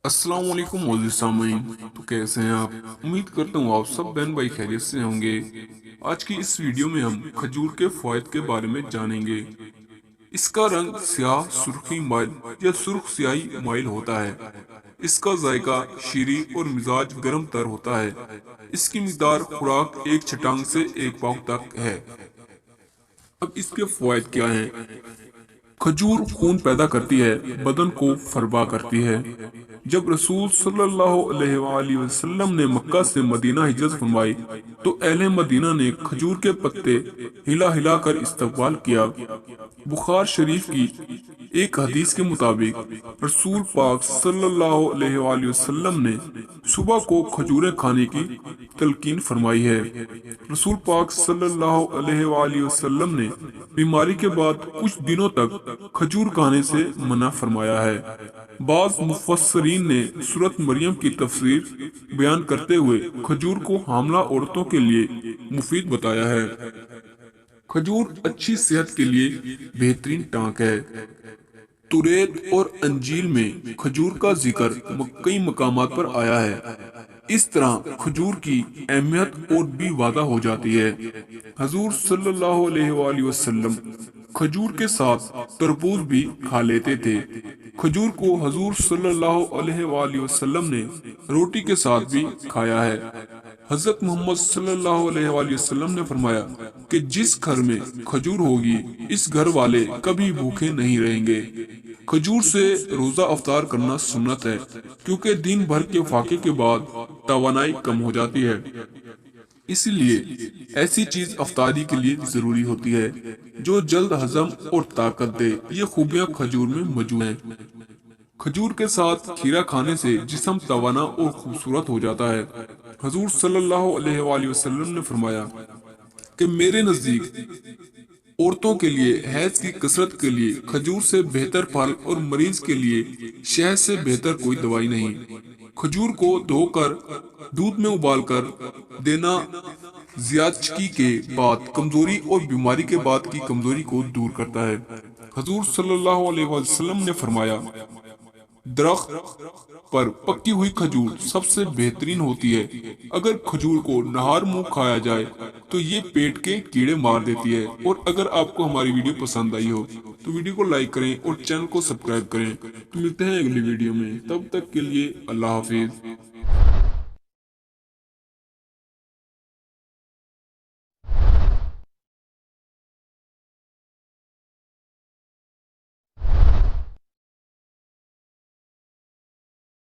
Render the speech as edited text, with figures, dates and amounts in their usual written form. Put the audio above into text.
अस्सलाम वालेकुम मोअज़्ज़िज़ सामीन। तो कैसे हैं आप? उम्मीद करता हूँ आप सब बहन भाई खैरियत से होंगे। आज की इस वीडियो में हम खजूर के फ़वाइद के बारे में जानेंगे। इसका रंग स्याह सुर्खी माइल या सुर्ख स्याही माइल होता है। इसका जायका शीरी और मिजाज गर्म तर होता है। इसकी मिकदार खुराक एक छटांग से एक पाव तक है। अब इसके फ़वाइद क्या हैं? खजूर खून पैदा करती है, बदन को फरबा करती है। जब रसूल सल्लल्लाहु अलैहि वसल्लम ने मक्का से मदीना हिजरत फरमाई तो अहले मदीना ने खजूर के पत्ते हिला हिला कर इस्तकबाल किया। बुखार शरीफ की एक हदीस के मुताबिक रसूल पाक सल्लल्लाहु अलैहि वसल्लम ने सुबह को खजूरें खाने की तलकीन फरमाई है। रसूल पाक सल्लल्लाहु अलैहि वसल्लम ने बीमारी के बाद कुछ दिनों तक खजूर खाने से मना फरमाया है। बाज़ मुफस्सरीन ने सूरत मरियम की तफसीर बयान करते हुए खजूर को हामला औरतों के लिए मुफीद बताया है। खजूर अच्छी सेहत के लिए बेहतरीन टांक है। तुरेत और अंजील में खजूर का जिक्र कई मकामात पर आया है। इस तरह खजूर की अहमियत और भी वादा हो जाती है। हजूर सल्लल्लाहु अलैहि वसल्लम खजूर के साथ तरबूज भी खा लेते थे। खजूर को हजूर सल्लल्लाहु अलैहि वसल्लम ने रोटी के साथ भी खाया है। हजरत मोहम्मद सल्लल्लाहु अलैहि वसल्लम ने फरमाया कि जिस घर में खजूर होगी इस घर वाले कभी भूखे नहीं रहेंगे। खजूर से रोजा अफ्तार करना सुन्नत है क्योंकि दिन भर के फाके के बाद तवानाई कम हो जाती है। इसलिए ऐसी चीज अफ्तारी के लिए जरूरी होती है जो जल्द हजम और ताकत दे। ये खूबियां खजूर में मौजूद हैं। खजूर के साथ खीरा खाने से जिस्म तवाना और खूबसूरत हो जाता है। हजूर सल्लल्लाहु अलैहि वसल्लम ने फरमाया कि मेरे नजदीक औरतों के लिए हैज की कसरत के लिए खजूर से बेहतर फल और मरीज के लिए शहद से बेहतर कोई दवाई नहीं। खजूर को धोकर दूध में उबालकर देना ज़ियादगी के बाद कमजोरी और बीमारी के बाद की कमजोरी को दूर करता है। हजूर सल्लल्लाहु अलैहि वसल्लम ने फरमाया दरख्त पर पकी हुई खजूर सबसे बेहतरीन होती है। अगर खजूर को नहार मुंह खाया जाए तो ये पेट के कीड़े मार देती है। और अगर आपको हमारी वीडियो पसंद आई हो तो वीडियो को लाइक करें और चैनल को सब्सक्राइब करें। तो मिलते हैं अगली वीडियो में, तब तक के लिए अल्लाह हाफिज।